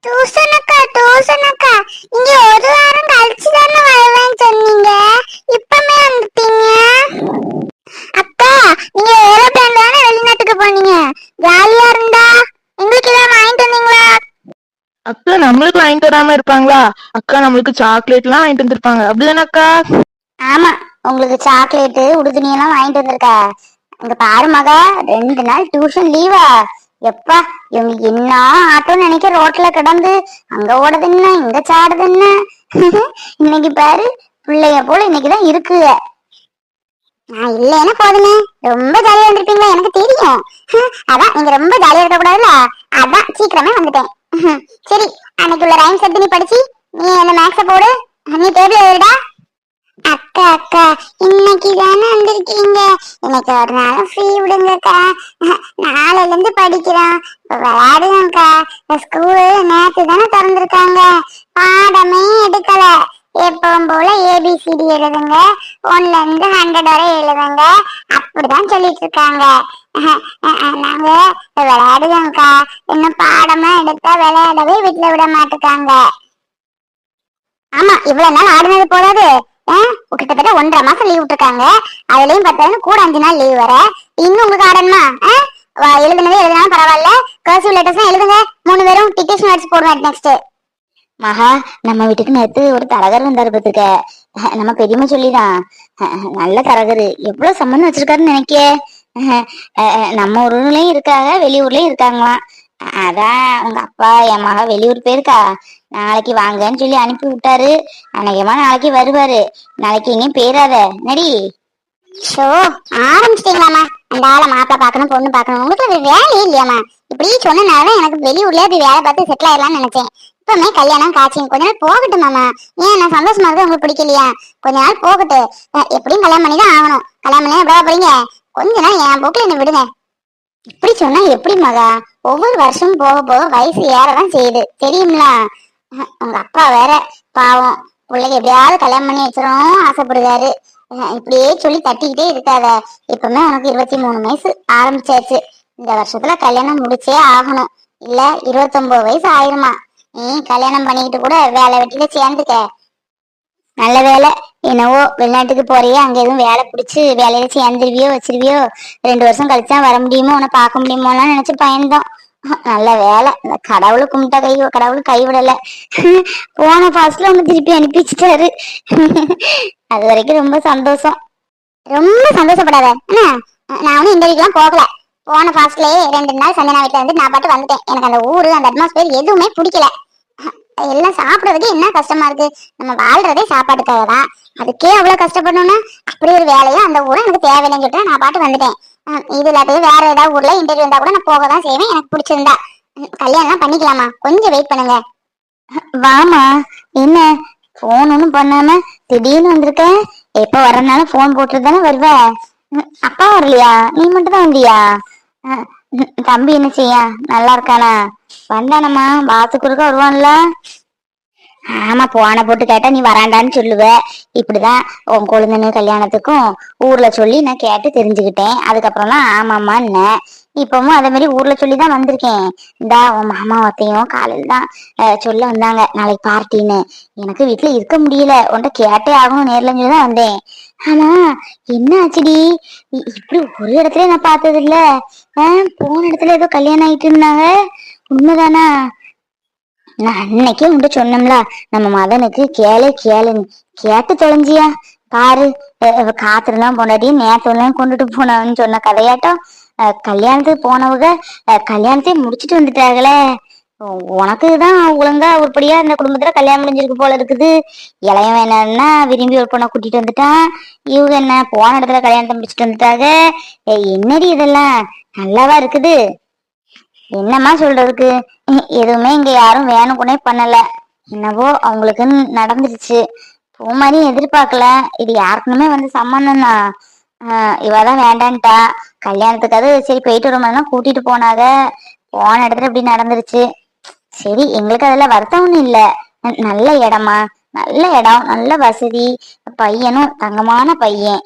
டியூஷனுக்கா டியூஷனுக்கா இங்க ஒரு வாரம் கழிச்சு தானே வருவேன்னு சொன்னீங்க, இப்பமே வந்துட்டீங்க. அக்கா நீங்க ஏரோப்ளேன்ல தானே வெளிநாட்டுக்கு போனீங்க, ஜாலியா இருந்தா. எங்களுக்கு ஏதாவது வாங்கிட்டு வந்தீங்களா? அக்கா நம்மளுக்கு வாங்கிட்டு வராம இருப்பாங்களா? அக்கா நம்மளுக்கு சாக்லேட் எல்லாம் வாங்கிட்டு வந்திருப்பாங்க, அப்படிதானே அக்கா? ஆமா, உங்களுக்கு சாக்லேட்டு உடுதுணி எல்லாம் வாங்கிட்டு வந்திருக்கா. இங்க பாரு மகா, 2 நாள் டியூஷன் லீவா? எப்பா இவங்க என்ன ஆட்டம் நினைக்க ரோட்ல கிடந்து அங்க ஓடுது என்ன இங்க சாடுது என்ன. இன்னைக்கு பாரு பிள்ளைய போல இன்னைக்குதான் இருக்குங்க. நான் இல்லைன்னா போதுமே, ரொம்ப ஜாலியா இருந்திருப்பீங்களா எனக்கு தெரியும். அதான் நீங்க ரொம்ப ஜாலியா இருக்க கூடாதுல்ல, அதான் சீக்கிரமே வந்துட்டேன். சரி, அன்னைக்குள்ள ரைம்ஸ் எடுத்து நீ படிச்சு நீ அந்த மேக்ஸ போடு, நீ டேபிள் எழுடா. அக்கா அக்கா இன்னைக்கு தானே வந்திருக்கீங்க, இன்னைக்கு ஒரு நாள் ஃப்ரீ விடுங்கக்கா. நாளைல இருந்து படிக்கிறோம், விளையாடுங்கக்கா. ஸ்கூல் நேத்து தானே திறந்திருக்காங்க, பாடமே எடுக்கல. எப்பவும் போல ஏபிசிடி எழுதுங்க, 1ல இருந்து 100 வரை எழுதுங்க, அப்படிதான் சொல்லிட்டு இருக்காங்க. நாங்க விளையாடுங்கக்கா, இன்னும் பாடமா எடுத்தா விளையாடவே வீட்டுல விட மாட்டுக்காங்க. ஆமா, இவ்வளவு நாள் ஆடுனது போதாது, கிட்டத்தட்ட 1.5 மாசம் லீவ் விட்டுருக்காங்க. அதுலயும் பார்த்தா கூட 5 நாள் லீவ் வர இன்னும் உங்களுக்கு ஆடணுமா? எழுதுனதே எழுதினாலும் பரவாயில்ல, கர்சிவ் லெட்டர்ஸ் எழுதுங்க 3 பேரும், டிக்டேஷன் அடிச்சு போடுவேன் நெக்ஸ்ட். மகா, நம்ம வீட்டுக்கு நேத்து ஒரு தரகர் வந்தாரு பத்துக்க, நம்ம பெரியம்மா சொல்லிதான். நல்ல தரகரு, எவ்வளவு சம்பந்தம் வச்சிருக்காருன்னு நினைக்க. நம்ம ஊர்லயும் இருக்காங்க, வெளியூர்லயும் இருக்காங்களாம். அதான் உங்க அப்பா என் மகா வெளியூர் போயிருக்கா, நாளைக்கு வாங்கன்னு சொல்லி அனுப்பி விட்டாரு. அன்னைக்குமா நாளைக்கு வருவாரு, நாளைக்கு இங்கேயும் போயிடாத நடி. ஷோ, ஆரம்பிச்சிட்டீங்களாமா? அந்த ஆளை மாப்பிள்ள பாக்கணும் பொண்ணு பாக்கணும், உங்களுக்கு அது வேலையே இல்லையாமா? இப்படி சொன்னனாலதான் எனக்கு வெளியூர்ல போய் வேலை பார்த்து செட்டில் ஆயிடலாம்னு நினைச்சேன். இப்பமே கல்யாணம் காட்சி கொஞ்ச நாள் போகட்டும் மாமா. ஏன் நான் சந்தோஷமா இருக்கு உங்களுக்கு பிடிக்கலையா? கொஞ்ச நாள் போகட்டு, எப்படியும் கல்யாணம் பண்ணி தான் ஆகணும். கல்யாணம் பண்ணி எப்படா போறீங்க? கொஞ்ச நாள் என் போக்குல என்ன விடுங்க. இப்படி சொன்னா எப்படி மகா? ஒவ்வொரு வருஷமும் போக போக வயசு ஏறதான் செய்யுது தெரியுங்களா? உங்க அப்பா வேற பாவம், பிள்ளைக்கு எப்படியாவது கல்யாணம் பண்ணி வச்சிரும் ஆசைப்படுறாரு. இப்படியே சொல்லி தட்டிக்கிட்டே இருக்காத. இப்பவுமே உனக்கு 23 வயசு ஆரம்பிச்சாச்சு, இந்த வருஷத்துல கல்யாணம் முடிச்சே ஆகணும், இல்ல 29 வயசு ஆயிருமா. நீ கல்யாணம் பண்ணிக்கிட்டு கூட வேலை வெட்டில சேர்ந்துக்க. நல்ல வேலை, என்னவோ வெளிநாட்டுக்கு போறியே, அங்க எதுவும் வேலை பிடிச்சு வேலையில சேர்ந்துருவியோ வச்சிருவியோ, 2 வருஷம் கழிச்சுதான் வர முடியுமோ, உன்னை பார்க்க முடியுமோலாம் நினைச்சு பயந்தோம். நல்ல வேலை, இந்த கடவுளை கும்பிட்டா கடவுள் கைவிடல. போன பாஸ்ட்ல ஒண்ணு திருப்பி அனுப்பி வச்சுட்டாரு. அது வரைக்கும் ரொம்ப சந்தோஷம். ரொம்ப சந்தோஷப்படாத என்ன, நான் ஒன்னும் இன்டர்வியூக்கெல்லாம் போகல. போன பாஸ்ட்லயே 2 நாள் சந்தனா வீட்டுல இருந்து நான் பாட்டு வந்துட்டேன். எனக்கு அந்த ஊரு அந்த அட்மாஸ்பியர் எதுவுமே பிடிக்கல. எல்லாம் சாப்பிடுறதுக்கு என்ன கஷ்டமா இருக்கு, நம்ம வாழ்றதே சாப்பாட்டுக்காக தான், அதுக்கே அவ்வளவு கஷ்டப்படணும்னா அப்படி ஒரு வேலையும் அந்த ஊரை எனக்கு தேவையில்லைன்னு சொல்லிட்டு நான் பாட்டு வந்துட்டேன். இது இல்லாட்டி வேற ஏதாவது ஊர்ல இன்டர்வியூ இருந்தா கூட நான் போக தான் செய்வேன், எனக்கு பிடிச்சிருந்தா. கல்யாணம் பண்ணிக்கலாமா? கொஞ்சம் வெயிட் பண்ணுங்க. வாமா, என்ன போன் ஒண்ணும் பண்ணாம திடீர்னு வந்திருக்கேன்? எப்ப வரனாலும் போன் போட்டு தானே வருவ. அப்பா வரலையா? நீ மட்டும் தான் வந்தியா? தம்பி என்ன செய்யா, நல்லா இருக்கானா? வந்தானம்மா, பாத்துக்கு இருக்க வருவான்ல. ஆமா, போன போட்டு கேட்டா நீ வராண்டான்னு சொல்லுவ. இப்படிதான் உன் கொழுந்தனு கல்யாணத்துக்கும் ஊர்ல சொல்லி நான் கேட்டு தெரிஞ்சுக்கிட்டேன். அதுக்கப்புறம் தான் ஆமாம்மா என்ன, இப்பவும் அதே மாதிரி ஊர்ல சொல்லிதான் வந்திருக்கேன். இந்தா உன் மாமா அத்தையும் காலையில் தான் சொல்ல வந்தாங்க நாளைக்கு பார்ட்டின்னு. எனக்கு வீட்டுல இருக்க முடியல, உன்கிட்ட கேட்டே ஆகணும் நேர்ல சொல்லிதான் வந்தேன். ஆனா என்ன ஆச்சுடி, இப்படி ஒரு இடத்துல நான் பார்த்தது இல்ல. போன இடத்துல ஏதோ கல்யாணம் ஆயிட்டு இருந்தாங்க, உண்மைதானா? நான் அன்னைக்கே உண்டு சொன்னோம்ல, நம்ம மதனுக்கு கேளு கேளுன்னு, கேட்டு தொலைஞ்சியா பாரு. காத்திரலாம் பொண்டாட்டி நேரத்தெல்லாம் கொண்டுட்டு போனவன்னு சொன்ன கதையாட்டம் கல்யாணத்துக்கு போனவங்க கல்யாணத்தையே முடிச்சுட்டு வந்துட்டாங்களே. உனக்குதான் ஒழுங்கா உருப்படியா இந்த குடும்பத்துல கல்யாணம் முடிஞ்சிருக்கு போல இருக்குது. இளையவன் என்னன்னா விரும்பி ஒரு பொண்ணை கூட்டிட்டு வந்துட்டான், இவங்க என்ன போன இடத்துல கல்யாணத்தை முடிச்சுட்டு வந்துட்டாங்க. என்னடி இதெல்லாம் நல்லாவா இருக்குது? என்னம்மா சொல்றதுக்கு, எதுவுமே இங்க யாரும் வேணுக்குனே பண்ணல, என்னவோ அவங்களுக்குன்னு நடந்துருச்சு. பூமாரியும் எதிர்பார்க்கல, இது யாருக்குமே வந்து சம்மந்தம் தான். இவதான் வேண்டான்ட்டா. கல்யாணத்துக்காவது சரி போயிட்டு வருமானா கூட்டிட்டு போனாங்க, போன இடத்துல இப்படி நடந்துருச்சு. சரி, எங்களுக்கு அதுல வருத்தம் ஒண்ணும் இல்ல. நல்ல இடமா, நல்ல இடம், நல்ல வசதி, பையனும் தங்கமான பையன்,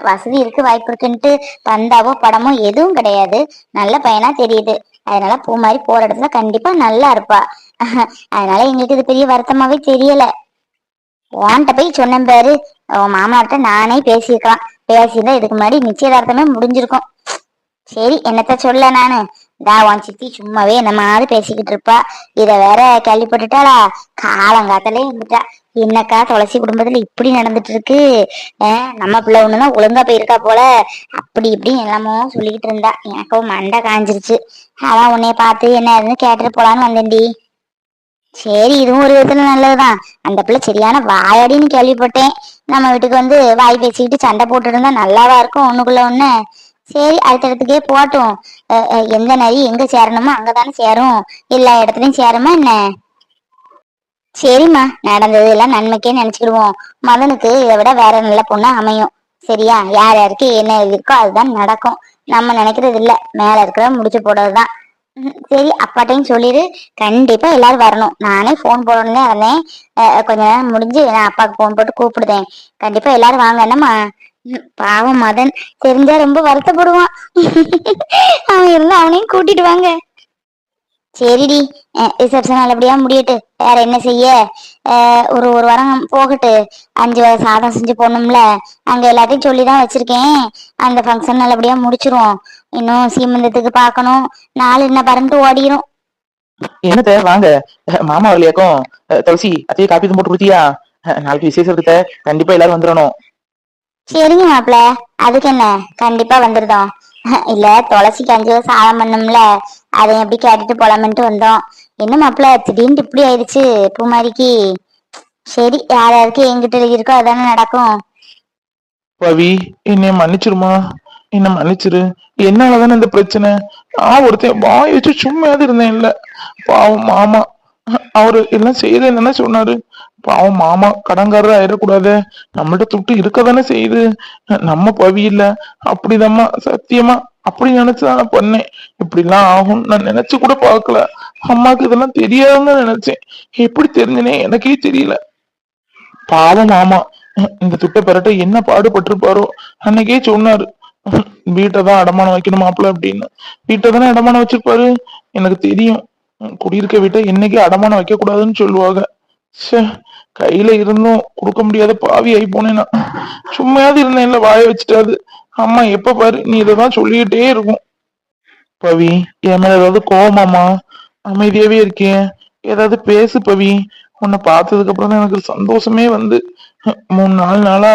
வசதி இருக்கு வாய்ப்பு இருக்குன்ட்டு தந்தாவோ படமோ எதுவும் கிடையாது, நல்ல பையனா தெரியுது. அதனால பூ மாதிரி போற இடத்துல கண்டிப்பா நல்லா இருப்பா. அதனால எங்களுக்கு இது பெரிய வருத்தமாவே தெரியல. உன்கிட்ட போய் சொன்னேன் பாரு, உன் மாமனார்ட்ட நானே பேசியிருக்கலாம். பேசியிருந்தா இதுக்கு முன்னாடி நிச்சயதார்த்தமே முடிஞ்சிருக்கும். சரி, என்னத்த சொல்ல நானு. உன் சித்தி சும்மாவே என்ன மாதிரி பேசிக்கிட்டு இருப்பா. இத வேற கேள்விப்பட்டுட்டாளா? காலங்காத்தாலே இருந்துட்டா. என்னக்கா துளசி குடும்பத்துல இப்படி நடந்துட்டு இருக்கு, நம்ம பிள்ளை ஒண்ணுதான் ஒழுங்கா போயிருக்கா போல, அப்படி இப்படி எல்லாமோ சொல்லிக்கிட்டு இருந்தா. எனக்கும் மண்டை காஞ்சிருச்சு. அதான் உன்னைய பார்த்து என்ன ஏதுன்னு கேட்டுட்டு போலான்னு வந்தேன்டி. சரி, இதுவும் ஒரு விதத்துல நல்லதுதான். அந்த பிள்ளை சரியான வாயாடின்னு கேள்விப்பட்டேன். நம்ம வீட்டுக்கு வந்து வாய் பேசிக்கிட்டு சண்டை போட்டுட்டு இருந்தா நல்லாவா இருக்கும் ஒண்ணுக்குள்ள ஒண்ணு. சரி, அடுத்தடுத்துக்கே போட்டும். எந்த நரி எங்க சேரணுமோ அங்கதானே சேரும். எல்லா இடத்துலயும் சேருமா என்ன? சரிம்மா, நடந்தது எல்லாம் நன்மைக்கே நினைச்சுக்கிடுவோம். மகனுக்கு இதை விட வேற நல்ல பொண்ணா அமையும். சரியா? யார் யாருக்கு என்ன இருக்கோ அதுதான் நடக்கும். நம்ம நினைக்கிறது இல்ல, மேல இருக்கிற முடிச்சு போடுறதுதான். சரி, அப்பாட்டையும் சொல்லிடு. கண்டிப்பா எல்லாரும் வரணும். நானே போன் போடணும்னே இருந்தேன். கொஞ்ச நேரம் முடிஞ்சு நான் அப்பாவுக்கு போன் போட்டு கூப்பிடுதேன். கண்டிப்பா எல்லாரும் வாங்க என்னம்மா. பாவம் மதன் தெரிஞ்சா ரொம்ப வருத்தப்படுவான். அவன் இருந்தா அவனையும் கூட்டிட்டு வாங்க. சரிடி, ரிசப்ஷன் நல்லபடியா முடியட்டு. வேற என்ன செய்ய? ஒரு ஒரு வாரம் போகட்டு. 5 வகை சாதம் செஞ்சு போடணும்ல. அங்க எல்லாத்தையும் சொல்லிதான் வச்சிருக்கேன். அந்த ஃபங்க்ஷன் நல்லபடியா முடிச்சிருவோம். இன்னும் சீமந்தத்துக்கு பார்க்கணும். நாள் என்ன பறந்து ஓடிரும். என்னத்த வாங்க, மாமா வரலையாக்கும். துளசி அத்தையை காப்பி போட்டு கொடுத்தியா? நாளைக்கு விசேஷம் இருக்குத, கண்டிப்பா எல்லாரும் வந்துடணும். சரிங்க மாப்பிள்ள, அதுக்கு என்ன, கண்டிப்பா வந்துருதோம். இல்ல, துளசிக்கு 5 வகை சாதம் பண்ணும்ல, அதை எப்படி கேட்டுட்டு போலாமன்ட்டு வந்தோம். என்ன மாப்பிள்ள திடீர்னு இப்படி ஆயிடுச்சு பூமாரிக்கு? சரி, யார் யாருக்கு எங்கிட்ட இருக்கோ அதானே நடக்கும். பவி, என்னைய மன்னிச்சிருமா, என்ன மன்னிச்சிரு. என்னாலதானே இந்த பிரச்சனை. நான் ஒருத்தன் வாய் வச்சு சும்மாவது இருந்தேன் இல்ல. பாவம் மாமா, அவரு எல்லாம் செய்யறேன்னு சொன்னாரு. பாவம் மாமா கடன்காரர் ஆயிடக்கூடாது, நம்மள்ட்ட துட்டு இருக்கதானே செய்யுது. நம்ம பவி இல்ல, அப்படிதாம்மா சத்தியமா அப்படி நினைச்சுதான் நான் பண்ணேன். இப்படி எல்லாம் ஆகும் நான் நினைச்சு கூட பாக்கல. அம்மாக்கு இதெல்லாம் தெரியாதுன்னு நினைச்சேன். எப்படி தெரிஞ்சனே எனக்கே தெரியல. பாவம் மாமா, இந்த துட்டை பெறட்ட என்ன பாடுபட்டிருப்பாரோ. அன்னைக்கே சொன்னாரு, வீட்டை அடமானம் வைக்கணும் மாப்பிள்ள அப்படின்னு. வீட்டை தானே அடமானம் வச்சிருப்பாரு. எனக்கு தெரியும், குடியிருக்க வீட்டை என்னைக்கு அடமானம் வைக்க கூடாதுன்னு சொல்லுவாங்க. ச்சே, கையில இருந்தும் கொடுக்க முடியாத பாவி ஆகி போனேன் நான். சும்மாவது இருந்தேன் இல்ல, வாய வச்சுட்டாது. அம்மா எப்ப பாரு நீ இதைதான் சொல்லிக்கிட்டே இருக்கும். பவி, என் மேல ஏதாவது கோவமாமா? அமைதியாவே இருக்கேன், ஏதாவது பேசு பவி. உன்னை பார்த்ததுக்கு அப்புறம் தான் எனக்கு சந்தோஷமே வந்து. 3 நாளா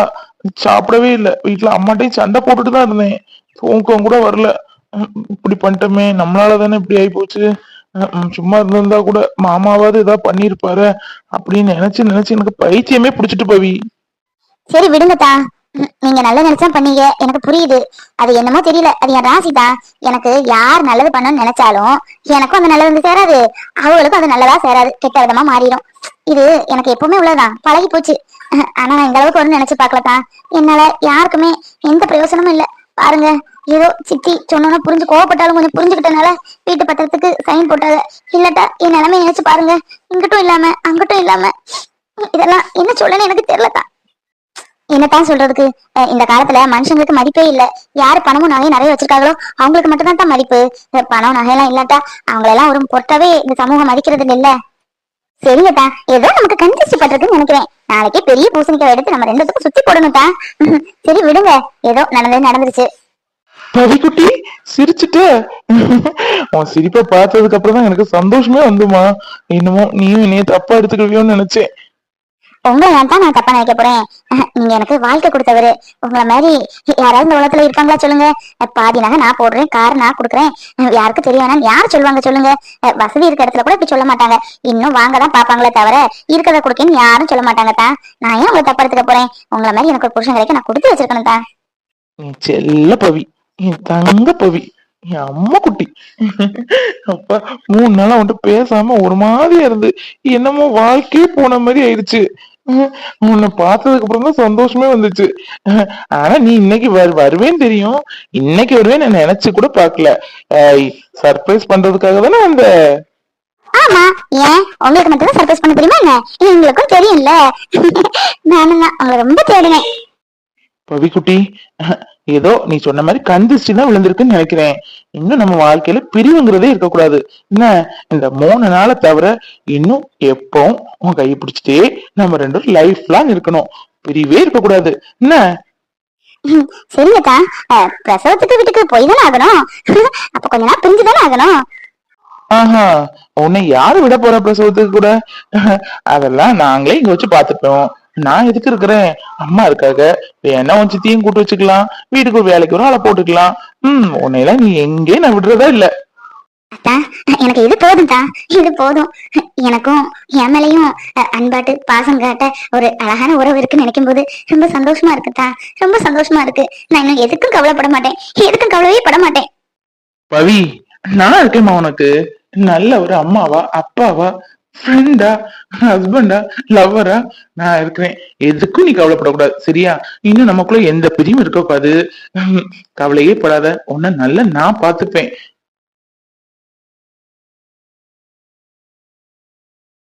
சாப்பிடவே இல்லை. வீட்டுல அம்மாட்டையும் சண்டை போட்டுட்டு தான் இருந்தேன். தூக்கம் கூட வரல. இப்படி பண்ணிட்டோமே, நம்மளால தானே இப்படி ஆகி போச்சு. சும்மா இருந்திருந்தா கூட மாமாவாவது ஏதாவது பண்ணிருப்பாரு அப்படின்னு நினைச்சு நினைச்சு எனக்கு பைத்தியமே பிடிச்சிட்டு பவி. சரி விடுங்கத்தா, நீங்க நல்ல நினைச்சா பண்ணீங்க, எனக்கு புரியுது. அது என்னமோ தெரியல, அது என் ராசிதா. எனக்கு யார் நல்லது பண்ணணும்னு நினைச்சாலும் எனக்கும் அந்த நல்லது வந்து சேராது, அவங்களுக்கும் அது நல்லதா சேராது, கெட்ட விதமா மாறிடும். இது எனக்கு எப்பவுமே உள்ளதான், பழகி போச்சு. ஆனா நான் இந்த அளவுக்கு ஒண்ணு நினைச்சு பாக்கலதான். என்னால யாருக்குமே எந்த பிரயோசனமும் இல்ல. பாருங்க, ஏதோ சித்தி சொன்னா புரிஞ்சு கோவப்பட்டாலும் கொஞ்சம் புரிஞ்சுக்கிட்டனால வீட்டு பத்திரத்துக்கு சைன் போட்டாங்க. இல்லட்டா என் நிலைமை நினைச்சு பாருங்க, இங்கிட்டும் இல்லாம அங்கிட்டும் இல்லாம. இதெல்லாம் என்ன சொல்லன்னு எனக்கு தெரியலதான். என்னத்தான் சொல்றதுக்கு, இந்த காலத்துல மனுஷங்களுக்கு மதிப்பே இல்ல. யாரு பணமும் நகையும் நிறைய வச்சிருக்காங்களோ அவங்களுக்கு மட்டும்தான் தான் மதிப்பு. பணம் நகையெல்லாம் இல்லாட்டா அவங்களெல்லாம் ஒரு பொருட்டாவே இந்த சமூகம் மதிக்கிறது இல்ல. சரிங்கத்தா, ஏதோ நமக்கு கண்டிச்சு பண்றதுன்னு நினைக்கிறேன். நாளைக்கே பெரிய பூசணிக்காய் எடுத்து நம்ம 2 பேத்துக்கும் சுத்தி போடணும்தா. சரி விடுங்க, ஏதோ நடந்தது நடந்துருச்சு. பவிக்குட்டி, சிரிச்சுட்ட. உன் சிரிப்பை பார்த்ததுக்கு அப்புறம் தான் எனக்கு சந்தோஷமே வந்துமா. என்னமோ நீயும் என்னைய தப்பா எடுத்துக்கவியோன்னு நினைச்சேன். உங்களை தான் நான் தப்பா நினைக்க போறேன். நீங்க எனக்கு வாழ்க்கை கொடுத்தவரு. உங்களை மாதிரி யாராவது இந்த உலகத்துல இருக்காங்களா சொல்லுங்க? பாதி நகை நான் போடுறேன், கார் நான் கொடுக்குறேன், யாருக்கு தெரியவேணாம் யார் சொல்லுவாங்க சொல்லுங்க? வசதி இருக்க இடத்துல கூட இப்படி சொல்ல மாட்டாங்க. இன்னும் வாங்கதான் பாப்பாங்களே தவிர இருக்கிறத கொடுக்கன்னு யாரும் சொல்ல மாட்டாங்க தான். நான் ஏன் உங்களை தப்பா எடுத்துக்க போறேன்? உங்களை மாதிரி எனக்கு ஒரு புருஷன் கிடைக்க நான் கொடுத்து வச்சிருக்கணும் தான். என் செல்ல பவி, என் தங்க பவி, என் அம்மா குட்டி. அப்பா, 3 நாளா வந்துட்டு பேசாம ஒரு மாதிரியா இருந்து என்னமோ வாழ்க்கையே போன மாதிரி ஆயிடுச்சு. உன்னை பார்த்ததுக்கு அப்புறம் தான் சந்தோஷமே வந்துச்சு. ஆனா நீ இன்னைக்கு வருவேன்னு தெரியும். இன்னைக்கு வருவேன்னு நான் நினைச்சு கூட பாக்கல. சர்ப்ரைஸ் பண்றதுக்காக தானே வந்த. ஆமா, ஏன் உங்களுக்கு மட்டும் சர்ப்ரைஸ் பண்ண தெரியுமா என்ன? எங்களுக்கும் தெரியும்ல. நானும் தான் உங்களை ரொம்ப தேடினேன். பவிக்குட்டி, ஏதோ நீ சொன்ன மாதிரி கந்திஷ்டி தான் விழுந்திருக்குன்னு நினைக்கிறேன். இன்னும் நம்ம வாழ்க்கையில பிரிவுங்கிறதே இருக்கக்கூடாது. என்ன, இந்த 3 நாளை தவிர இன்னும் எப்பவும் உன் கையை பிடிச்சிட்டே நம்ம 2 லைஃப் லாங் இருக்கணும். பிரிவே இருக்கக்கூடாது. என்ன? சரிங்கக்கா. பிரசவத்துக்கு வீட்டுக்கு போய் தானே ஆகணும். அப்ப கொஞ்ச நாள் பிரிஞ்சு தானே ஆகணும். ஆஹா, உன்னை யாரு விட போற பிரசவத்துக்கு கூட? அதெல்லாம் நாங்களே இங்க வச்சு பாத்துப்போம். நான் எதுக்கு இருக்கிறேன்? அம்மா இருக்காக. வேணா உன் சித்தியும் கூட்டு வச்சுக்கலாம். வீட்டுக்கு ஒரு வேலைக்கு ஒரு ஆளை போட்டுக்கலாம். உன்னையெல்லாம் நீ எங்கேயும் நான் விடுறதா இல்ல. அத்தா, எனக்கு இது போதும்தா, இது போதும். எனக்கும் என் மேலையும் அன்பாட்டு பாசம் காட்ட ஒரு அழகான உறவு இருக்குன்னு நினைக்கும் போது ரொம்ப சந்தோஷமா இருக்குதா, ரொம்ப சந்தோஷமா இருக்கு. நான் இன்னும் எதுக்கும் கவலைப்பட மாட்டேன், எதுக்கும் கவலையே பட மாட்டேன். பவி, நான் இருக்கேம்மா உனக்கு. நல்ல ஒரு அம்மாவா, அப்பாவா, ஃப்ரெண்டா, ஹஸ்பண்டா, லவ்வரா நான் இருக்கிறேன். எதுக்கும் நீ கவலைப்படக்கூடாது, சரியா? இன்னும் நமக்குள்ள எந்த பிரியும் இருக்கக்கூடாது. கவலையே படாத, உன்னை நல்ல நான் பாத்துப்பேன்.